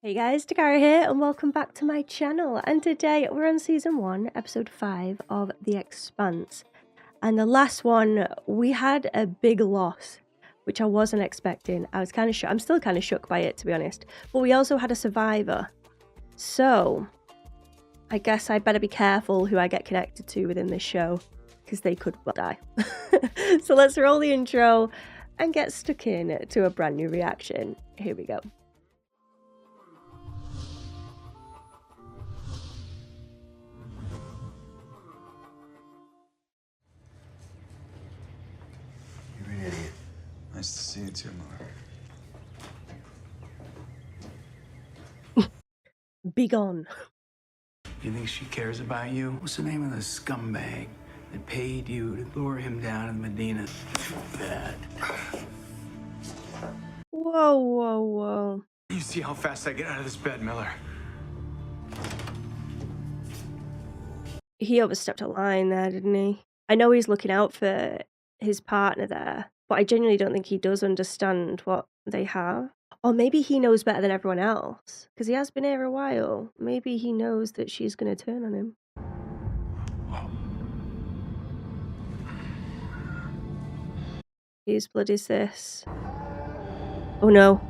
Hey guys, Dakara here and welcome back to my channel, and today we're on season 1 episode 5 of The Expanse. And the last one we had a big loss which I wasn't expecting. I was kind of shook. I'm still kind of shook by it, to be honest, but we also had a survivor, so I guess I better be careful who I get connected to within this show because they could well die. So let's roll the intro and get stuck in to a brand new reaction. Here we go. You're an idiot. Nice to see you too, Mother. Be gone. You think she cares about you? What's the name of the scumbag that paid you to lure him down to Medina? Too bad. Whoa, whoa, whoa. You see how fast I get out of this bed, Miller? He overstepped a line there, didn't he? I know he's looking out for his partner there, but I genuinely don't think he does understand what they have. Or maybe he knows better than everyone else, because he has been here a while. Maybe he knows that she's going to turn on him. Whose blood is this? Oh no.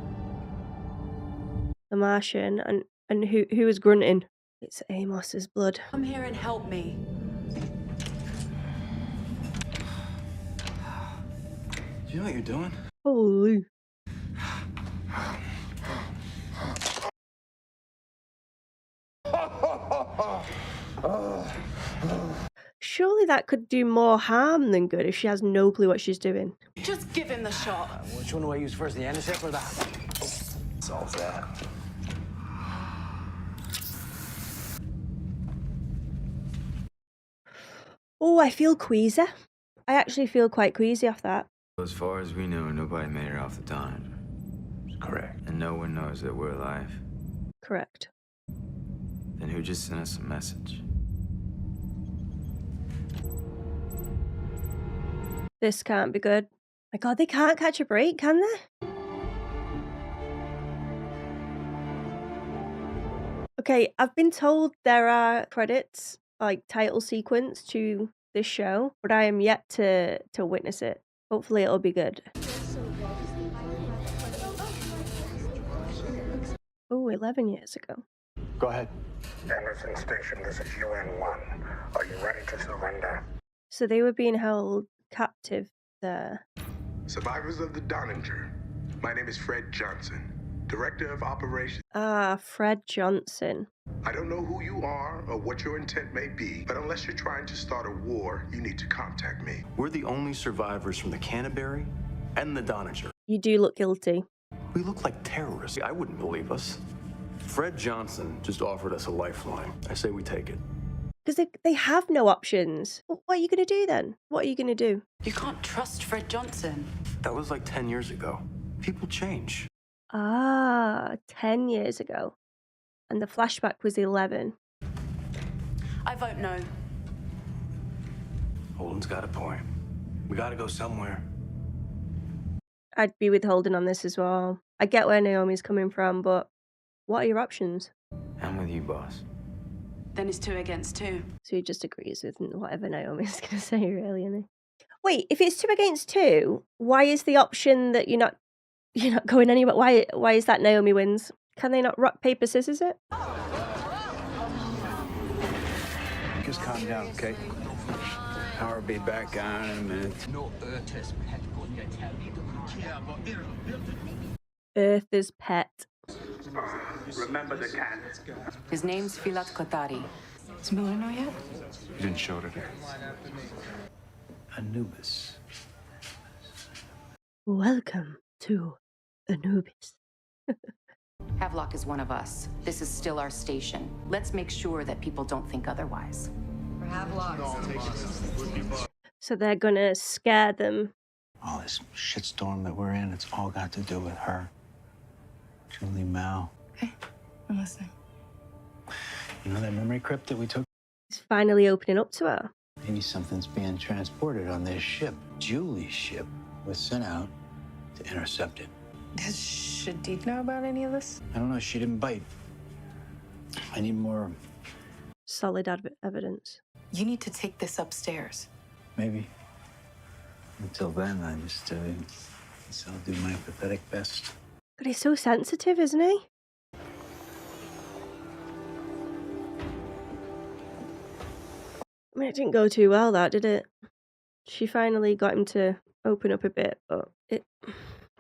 The Martian. And who is grunting? It's Amos's blood. Come here and help me. Do you know what you're doing? Holy. Surely that could do more harm than good if she has no clue what she's doing. Just give him the shot. Which one do I use first, the antiseptic or the... Solve that. Oh, I feel queasy. I actually feel quite queasy off that. As far as we know, nobody made it off the Donnager. Correct. And no one knows that we're alive. Correct. Then who just sent us a message? This can't be good. My god, they can't catch a break, can they? Okay, I've been told there are credits, like title sequence to this show, but I am yet to witness it. Hopefully it'll be good. Oh, 11 years ago. Go ahead. Anderson Station, this is UN-1. Are you ready to surrender? So they were being held captive there. Survivors of the Donnager. My name is Fred Johnson, Director of Operations. Ah, Fred Johnson. I don't know who you are or what your intent may be, but unless you're trying to start a war, you need to contact me. We're the only survivors from the Canterbury and the Donnager. You do look guilty. We look like terrorists. I wouldn't believe us. Fred Johnson just offered us a lifeline. I say we take it. Because they have no options. What are you going to do then? What are you going to do? You can't trust Fred Johnson. That was like 10 years ago. People change. Ah, 10 years ago. And the flashback was 11. I vote no. Holden's got a point. We gotta go somewhere. I'd be withholding on this as well. I get where Naomi's coming from, but what are your options? I'm with you, boss. Then it's 2 against 2. So he just agrees with whatever Naomi's going to say, really, isn't he? Wait, if it's 2 against 2, why is the option that you're not going anywhere? Why is that Naomi wins? Can they not rock, paper, scissors it? Just calm down, okay? Power be back on in a minute. Earth's pet. Remember the cat. His name's Filat Kotari. Does Miller know yet? You didn't show it here. Anubis. Welcome to Anubis. Havelock is one of us. This is still our station. Let's make sure that people don't think otherwise. So they're gonna scare them. All this shitstorm that we're in, it's all got to do with her. Julie Mao. Okay, I'm listening. You know that memory crypt that we took? He's finally opening up to her. Maybe something's being transported on this ship. Julie's ship was sent out to intercept it. Does Shadid know about any of this? I don't know. She didn't bite. I need more. Solid evidence. You need to take this upstairs. Maybe. Until then, I just guess I'll do my pathetic best. But he's so sensitive, isn't he? I mean, it didn't go too well, that, did it? She finally got him to open up a bit, but it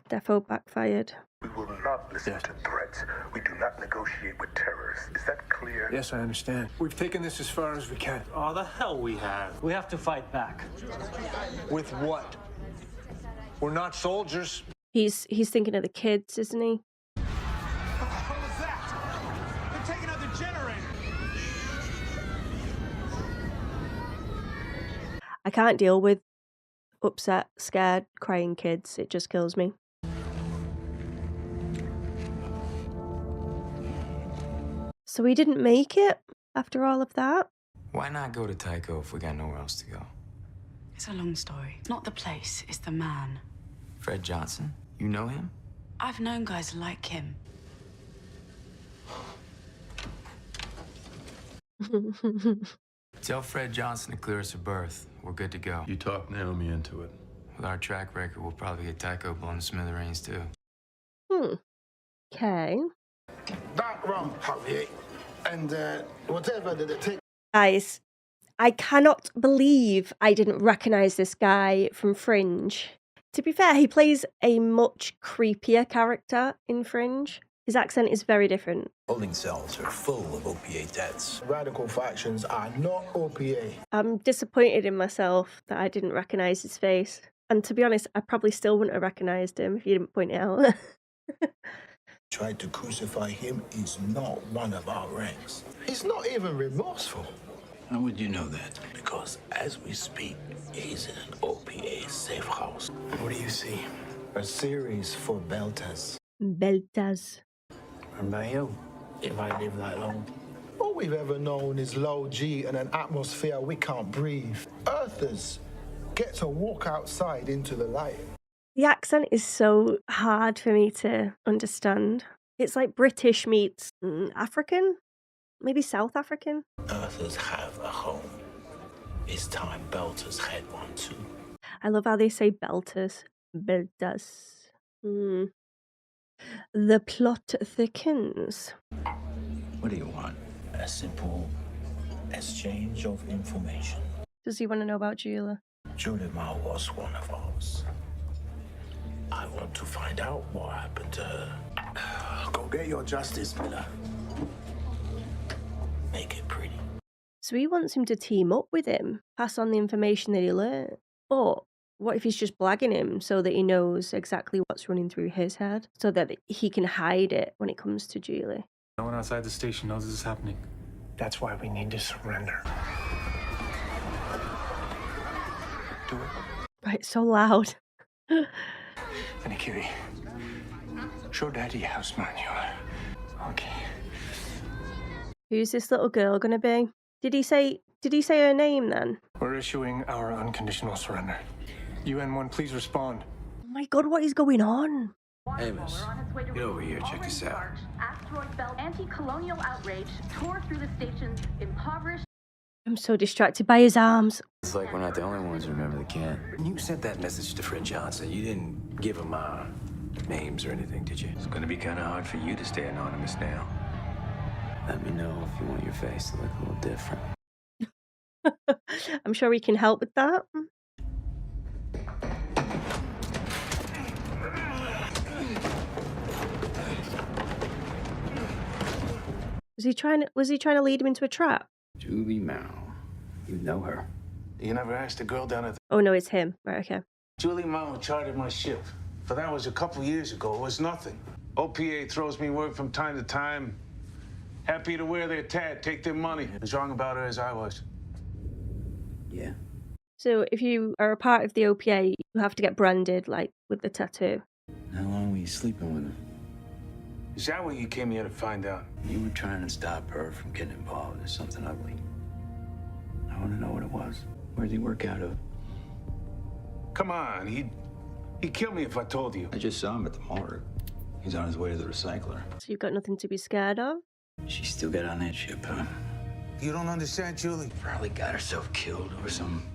defo backfired. We will not listen to threats. We do not negotiate with terrorists. Is that clear? Yes, I understand. We've taken this as far as we can. Oh, the hell we have. We have to fight back. With what? We're not soldiers. He's thinking of the kids, isn't he? What the hell was that? They're taking out the generator. I can't deal with upset, scared, crying kids. It just kills me. So he didn't make it after all of that? Why not go to Tycho if we got nowhere else to go? It's a long story. It's not the place, it's the man. Fred Johnson? You know him? I've known guys like him. Tell Fred Johnson to clear us a berth. We're good to go. You talked Naomi into it. With our track record, we'll probably get Tycho blown to smithereens, too. Okay. That wrong, Javier. And whatever did it take? Guys, I cannot believe I didn't recognize this guy from Fringe. To be fair, he plays a much creepier character in Fringe. His accent is very different. Holding cells are full of OPA deaths. Radical factions are not OPA. I'm disappointed in myself that I didn't recognize his face. And to be honest, I probably still wouldn't have recognized him if you didn't point it out. Tried to crucify him is not one of our ranks. He's not even remorseful. How would you know that? Because as we speak, he's in an OPA safe house. What do you see? A series for Beltas. Beltas. And by you, if I live that long. All we've ever known is low G and an atmosphere we can't breathe. Earthers get to walk outside into the light. The accent is so hard for me to understand. It's like British meets African? Maybe South African? Earthers have a home. It's time Belters had one too. I love how they say belters. Beltas. The plot thickens. What do you want? A simple exchange of information. Does he want to know about Julia? Julia was one of ours. I want to find out what happened to her. Go get your justice, Miller. Make it pretty. So he wants him to team up with him, pass on the information that he learned. But what if he's just blagging him so that he knows exactly what's running through his head, so that he can hide it when it comes to Julie? No one outside the station knows this is happening. That's why we need to surrender. Do it. Right, so loud. Vanikiri, show Daddy house manual. Okay. Who's this little girl gonna be? Did he say her name then? We're issuing our unconditional surrender. UN-1, please respond. Oh my god, what is going on? Hey, miss. Get over here. Check this out. Asteroid belt anti-colonial outrage tore through the station's impoverished. I'm so distracted by his arms. It's like we're not the only ones who remember the can. You sent that message to Fred Johnson. You didn't give him names or anything, did you? It's gonna be kind of hard for you to stay anonymous now. Let me know if you want your face to look a little different. I'm sure he can help with that. Was he trying to lead him into a trap? Julie Mao. You know her. You never asked a girl down at the... Oh no, it's him. Right, okay. Julie Mao chartered my ship. But that was a couple years ago. It was nothing. OPA throws me work from time to time. Happy to wear their tat, take their money. As wrong about her as I was. Yeah. So if you are a part of the OPA, you have to get branded, like, with the tattoo. How long were you sleeping with her? Is that what you came here to find out? You were trying to stop her from getting involved in something ugly. I want to know what it was. Where'd he work out of? Come on, he'd kill me if I told you. I just saw him at the morgue. He's on his way to the recycler. So you've got nothing to be scared of? She still got on that ship, huh? You don't understand, Julie. Probably got herself killed over some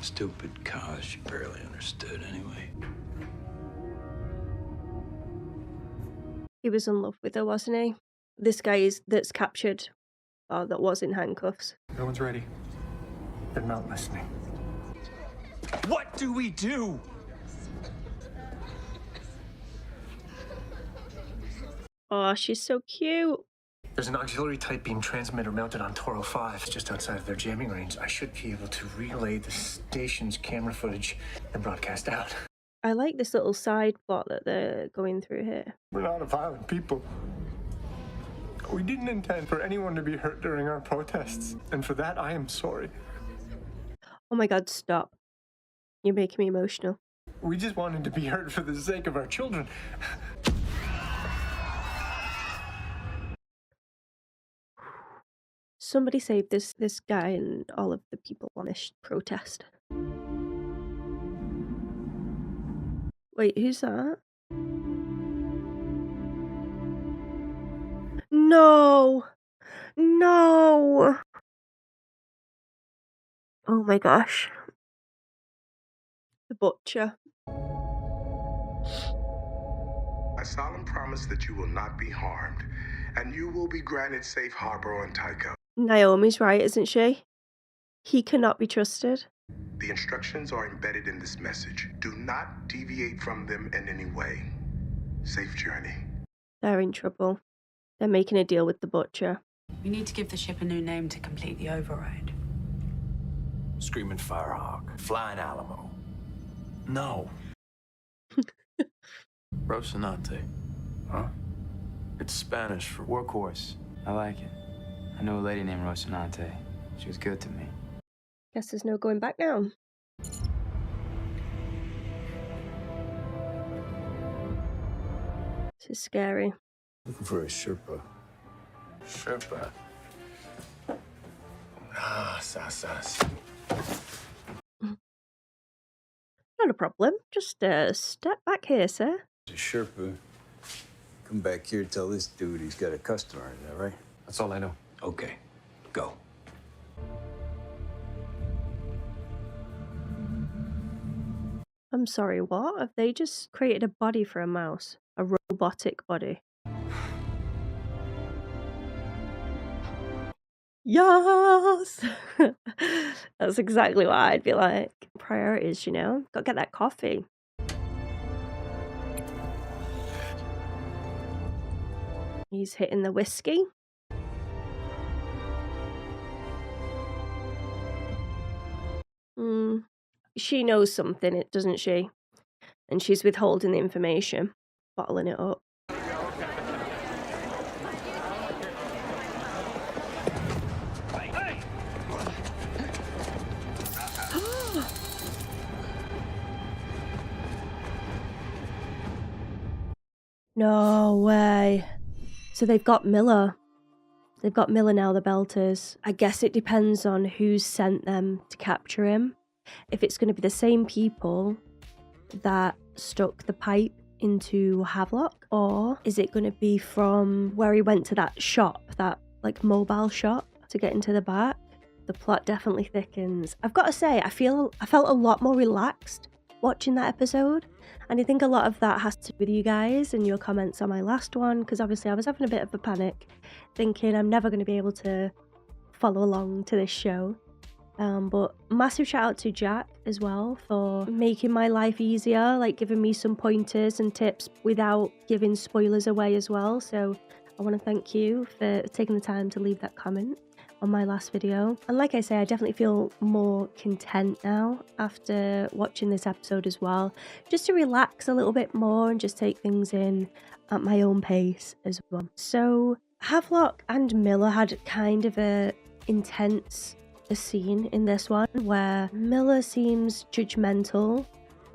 stupid cause she barely understood anyway. He was in love with her, wasn't he? This guy that's captured, or that was in handcuffs. No one's ready. They're not listening. What do we do? Oh, she's so cute. There's an auxiliary tight beam transmitter mounted on Toro 5 just outside of their jamming range. I should be able to relay the station's camera footage and broadcast out. I like this little side plot that they're going through here. We're not a violent people. We didn't intend for anyone to be hurt during our protests, and for that I am sorry. Oh my god, stop. You're making me emotional. We just wanted to be hurt for the sake of our children. Somebody save this guy and all of the people on this protest. Wait, who's that? No! No! Oh my gosh. The butcher. I solemnly promise that you will not be harmed, and you will be granted safe harbor on Tycho. Naomi's right, isn't she? He cannot be trusted. The instructions are embedded in this message. Do not deviate from them in any way. Safe journey. They're in trouble. They're making a deal with the butcher. We need to give the ship a new name to complete the override. Screaming Firehawk. Flying Alamo. No. Rocinante. Huh? It's Spanish for workhorse. I like it. I know a lady named Rocinante. She was good to me. Guess there's no going back now. This is scary. Looking for a Sherpa. Sherpa. Ah, sasas. Not a problem. Just step back here, sir. A Sherpa. Come back here, tell this dude he's got a customer, is that right? That's all I know. Okay, go. I'm sorry, what? Have they just created a body for a mouse? A robotic body? Yes! That's exactly what I'd be like. Priorities, you know? Gotta get that coffee. He's hitting the whiskey. She knows something, doesn't she? And she's withholding the information, bottling it up. No way. So they've got Miller. They've got Miller now, the Belters. I guess it depends on who's sent them to capture him. If it's going to be the same people that stuck the pipe into Havelock, or is it going to be from where he went to that shop, that like mobile shop to get into the back? The plot definitely thickens. I've got to say, I felt a lot more relaxed watching that episode, and I think a lot of that has to do with you guys and your comments on my last one, because obviously I was having a bit of a panic, thinking I'm never going to be able to follow along to this show. But massive shout out to Jack as well for making my life easier, like giving me some pointers and tips without giving spoilers away as well. So I want to thank you for taking the time to leave that comment on my last video. And like I say, I definitely feel more content now after watching this episode as well, just to relax a little bit more and just take things in at my own pace as well. So Havelock and Miller had kind of a intense scene in this one where Miller seems judgmental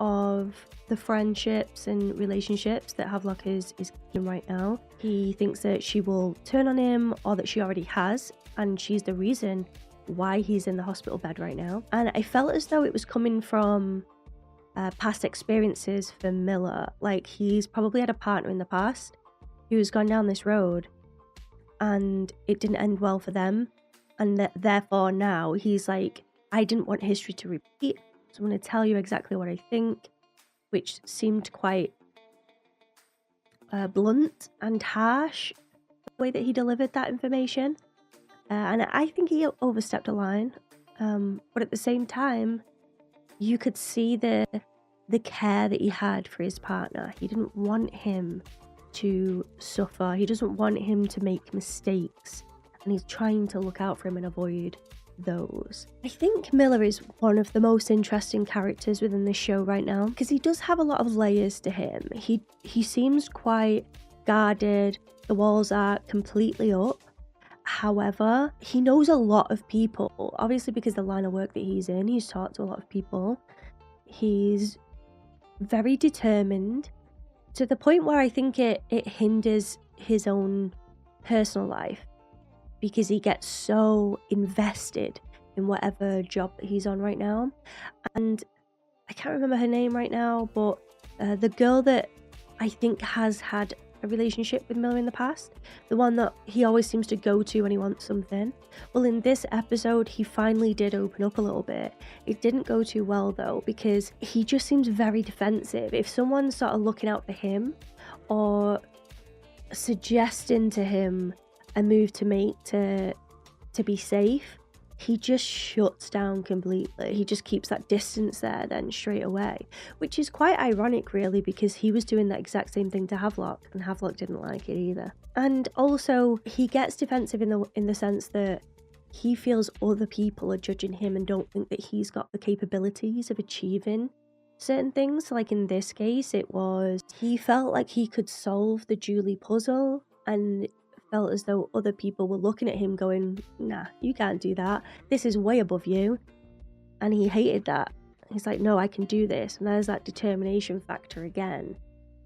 of the friendships and relationships that Havelock is in right now. He thinks that she will turn on him, or that she already has, and she's the reason why he's in the hospital bed right now. And I felt as though it was coming from past experiences for Miller. Like, he's probably had a partner in the past who's gone down this road and it didn't end well for them. And therefore now he's like, I didn't want history to repeat, so I'm going to tell you exactly what I think, which seemed quite blunt and harsh, the way that he delivered that information. And I think he overstepped a line. But at the same time, you could see the care that he had for his partner. He didn't want him to suffer. He doesn't want him to make mistakes. And he's trying to look out for him and avoid those. I think Miller is one of the most interesting characters within this show right now, because he does have a lot of layers to him. He seems quite guarded. The walls are completely up. However, he knows a lot of people, obviously because the line of work that he's in. He's talked to a lot of people. He's very determined, to the point where I think it hinders his own personal life, because he gets so invested in whatever job that he's on right now. And I can't remember her name right now, but the girl that I think has had a relationship with Miller in the past, the one that he always seems to go to when he wants something. Well, in this episode, he finally did open up a little bit. It didn't go too well though, because he just seems very defensive. If someone's sort of looking out for him or suggesting to him a move to make to be safe, he just shuts down completely. He just keeps that distance there then straight away, which is quite ironic really, because he was doing that exact same thing to Havelock, and Havelock didn't like it either. And also he gets defensive in the sense that he feels other people are judging him and don't think that he's got the capabilities of achieving certain things. Like in this case, it was, he felt like he could solve the Julie puzzle, and felt as though other people were looking at him going, nah, you can't do that, this is way above you. And he hated that. He's like, no, I can do this. And there's that determination factor again.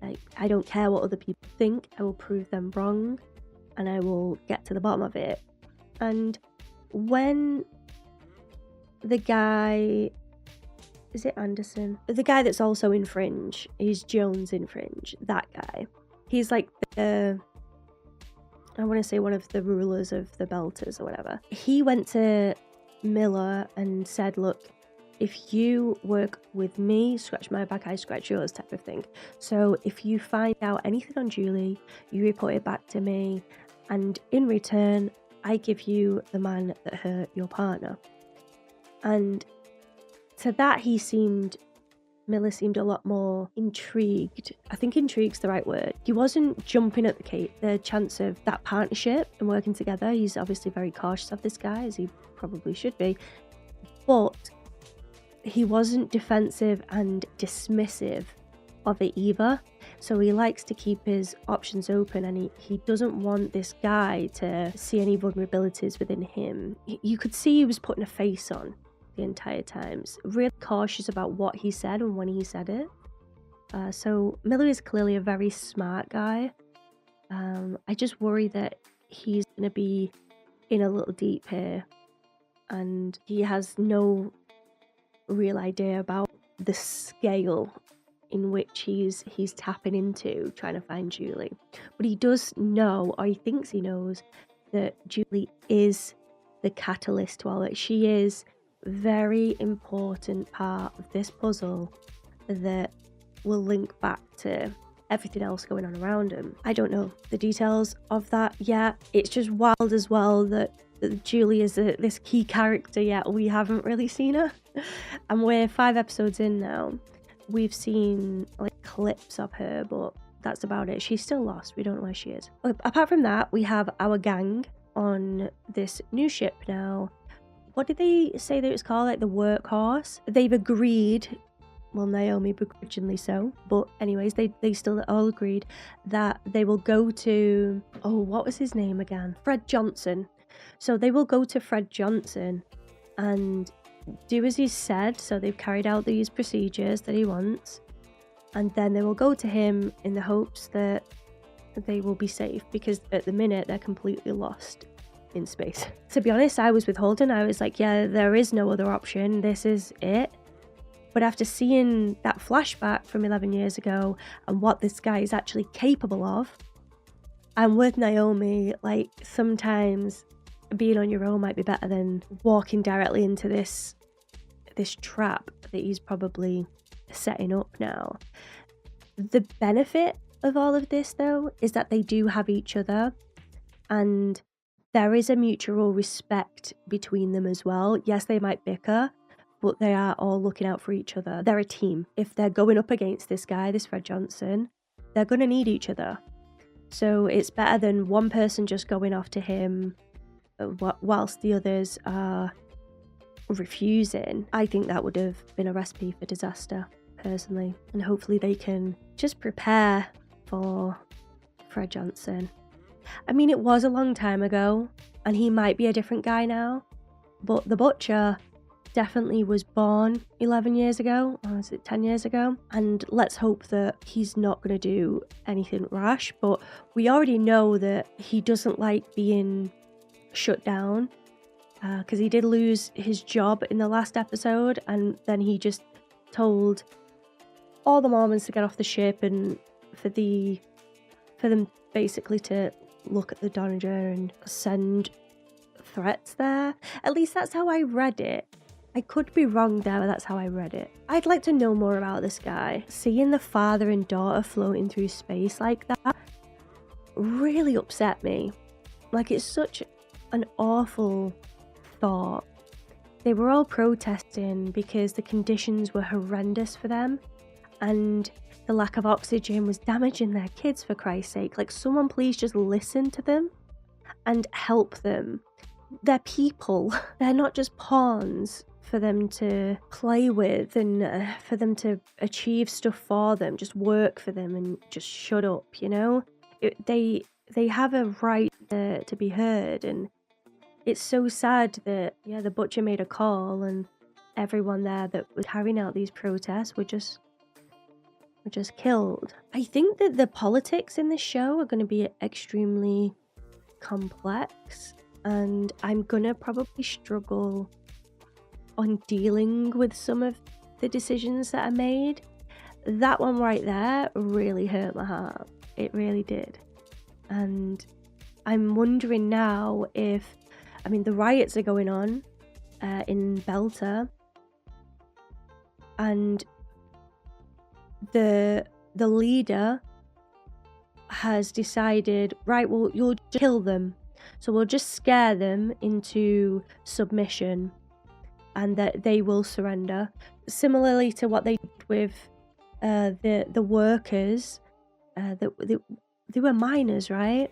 Like, I don't care what other people think, I will prove them wrong and I will get to the bottom of it. And when the guy, is it Anderson? The guy that's also in Fringe, is Jones in Fringe, that guy. He's like I want to say one of the rulers of the Belters or whatever. He went to Miller and said, look, if you work with me, scratch my back, I scratch yours, type of thing. So if you find out anything on Julie, you report it back to me, and in return, I give you the man that hurt your partner. And to that, Miller seemed a lot more intrigued. I think intrigue's the right word. He wasn't jumping at the chance of that partnership and working together. He's obviously very cautious of this guy, as he probably should be. But he wasn't defensive and dismissive of it either. So he likes to keep his options open, and he doesn't want this guy to see any vulnerabilities within him. You could see he was putting a face on the entire time, really cautious about what he said and when he said it. So Miller is clearly a very smart guy. I just worry that he's going to be in a little deep here, and he has no real idea about the scale in which he's tapping into trying to find Julie. But he does know, or he thinks he knows, that Julie is the catalyst to all it. She is very important part of this puzzle that will link back to everything else going on around him. I don't know the details of that yet. It's just wild as well that Julie is this key character, yet we haven't really seen her. And we're 5 episodes in now. We've seen like clips of her, but that's about it. She's still lost. We don't know where she is. Apart from that, we have our gang on this new ship now. What did they say that it was called? Like the Workhorse? They've agreed, well, Naomi begrudgingly so, but anyways, they still all agreed that they will go to, oh, what was his name again? Fred Johnson. So they will go to Fred Johnson and do as he said. So they've carried out these procedures that he wants, and then they will go to him in the hopes that they will be safe, because at the minute they're completely lost in space. To be honest, I was with Holden. I was like, yeah, there is no other option. This is it. But after seeing that flashback from 11 years ago and what this guy is actually capable of, I'm with Naomi. Like, sometimes being on your own might be better than walking directly into this trap that he's probably setting up now. The benefit of all of this, though, is that they do have each other, and there is a mutual respect between them as well. Yes, they might bicker, but they are all looking out for each other. They're a team. If they're going up against this guy, this Fred Johnson, they're going to need each other. So it's better than one person just going off to him whilst the others are refusing. I think that would have been a recipe for disaster, personally. And hopefully they can just prepare for Fred Johnson. I mean, it was a long time ago, and he might be a different guy now, but the Butcher definitely was born 11 years ago, or is it 10 years ago? And let's hope that he's not going to do anything rash, but we already know that he doesn't like being shut down, because he did lose his job in the last episode, and then he just told all the Mormons to get off the ship and for them basically to look at the Donnager and send threats there. At least that's how I read it. I could be wrong there, but that's how I read it. I'd like to know more about this guy. Seeing the father and daughter floating through space like that really upset me. Like, it's such an awful thought. They were all protesting because the conditions were horrendous for them, and the lack of oxygen was damaging their kids, for Christ's sake. Like, someone please just listen to them and help them. They're people. They're not just pawns for them to play with and for them to achieve stuff for them. Just work for them and just shut up, you know? They have a right to be heard, and it's so sad that, yeah, the Butcher made a call and everyone there that was carrying out these protests were just killed. I think that the politics in this show are going to be extremely complex, and I'm going to probably struggle on dealing with some of the decisions that are made. That one right there really hurt my heart. It really did. And I'm wondering now if, I mean, the riots are going on in Belter, and the leader has decided, right, well, you'll just kill them, so we'll just scare them into submission and that they will surrender, similarly to what they did with the workers. They were miners, right?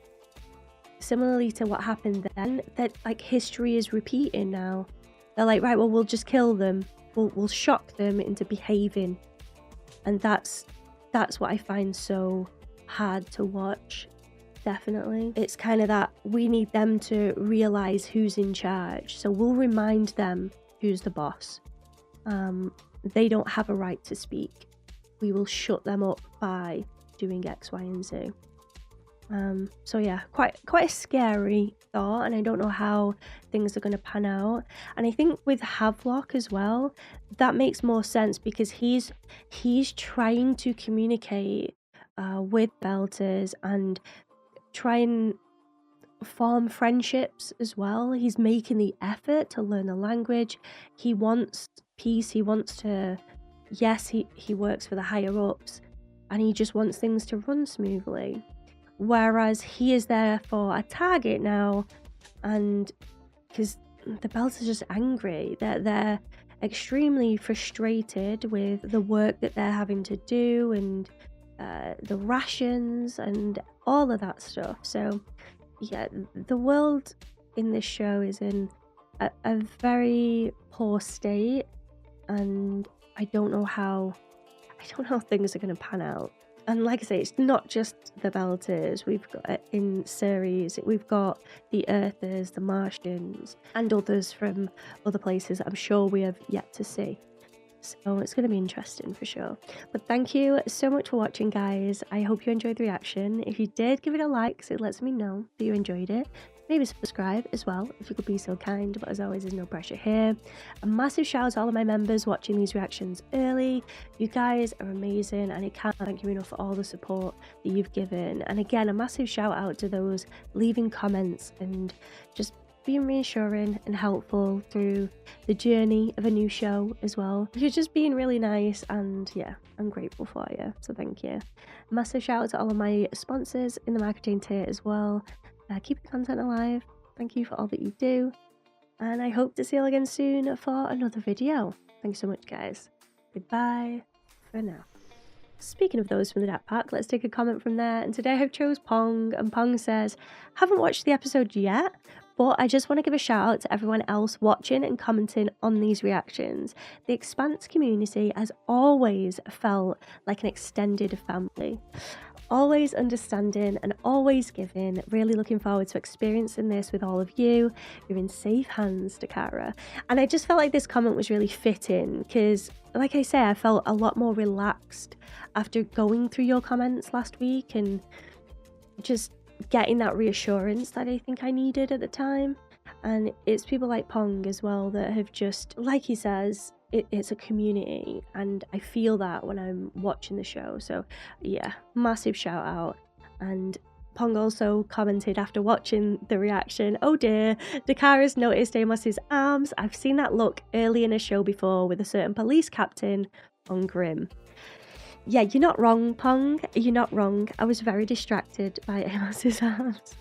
Similarly to what happened then, that like history is repeating now. They're like, right, well, we'll just kill them, we'll shock them into behaving. And that's what I find so hard to watch, definitely. It's kind of that we need them to realise who's in charge. So we'll remind them who's the boss. They don't have a right to speak. We will shut them up by doing X, Y, and Z. So yeah, quite a scary thought, and I don't know how things are going to pan out. And I think with Havelock as well, that makes more sense because he's trying to communicate with Belters and try and form friendships as well. He's making the effort to learn the language. He wants peace. He wants to, yes, he works for the higher ups, and he just wants things to run smoothly. Whereas he is there for a target now, and because the Belters are just angry, they're extremely frustrated with the work that they're having to do and the rations and all of that stuff. So yeah, the world in this show is in a very poor state, and I don't know how things are going to pan out. And like I say, it's not just the Belters. We've got in series, we've got the Earthers, the Martians, and others from other places that I'm sure we have yet to see. So it's going to be interesting for sure. But thank you so much for watching, guys. I hope you enjoyed the reaction. If you did, give it a like, so it lets me know that you enjoyed it. maybe subscribe as well if you could be so kind, but as always there's no pressure here. A massive shout out to all of my members watching these reactions early. You guys are amazing and I can't thank you enough for all the support that you've given. And again, a massive shout out to those leaving comments and just being reassuring and helpful through the journey of a new show as well. You're just being really nice, and yeah, I'm grateful for you, so thank you. Massive shout out to all of my sponsors in the marketing tier as well. Keep the content alive. Thank you for all that you do, and I hope to see you all again soon for another video. Thanks so much, guys. Goodbye for now. Speaking of those from the Dark Park, let's take a comment from there. And today I've chose Pong, and Pong says, haven't watched the episode yet, but I just want to give a shout out to everyone else watching and commenting on these reactions. The Expanse community has always felt like an extended family. Always understanding and always giving. Really looking forward to experiencing this with all of you. You're in safe hands, Dakara. And I just felt like this comment was really fitting because, like I say, I felt a lot more relaxed after going through your comments last week and just getting that reassurance that I think I needed at the time. And it's people like Pong as well that have just, like he says, it's a community, and I feel that when I'm watching the show. So yeah, massive shout out. And Pong also commented after watching the reaction, oh dear, Dakara's noticed Amos's arms. I've seen that look early in a show before with a certain police captain on Grimm. Yeah, you're not wrong, Pong. You're not wrong. I was very distracted by Amos's arms.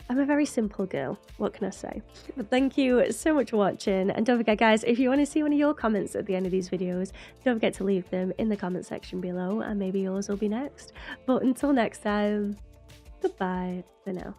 I'm a very simple girl, what can I say? But thank you so much for watching, and don't forget guys, if you want to see one of your comments at the end of these videos, don't forget to leave them in the comment section below and maybe yours will be next. But until next time, goodbye for now.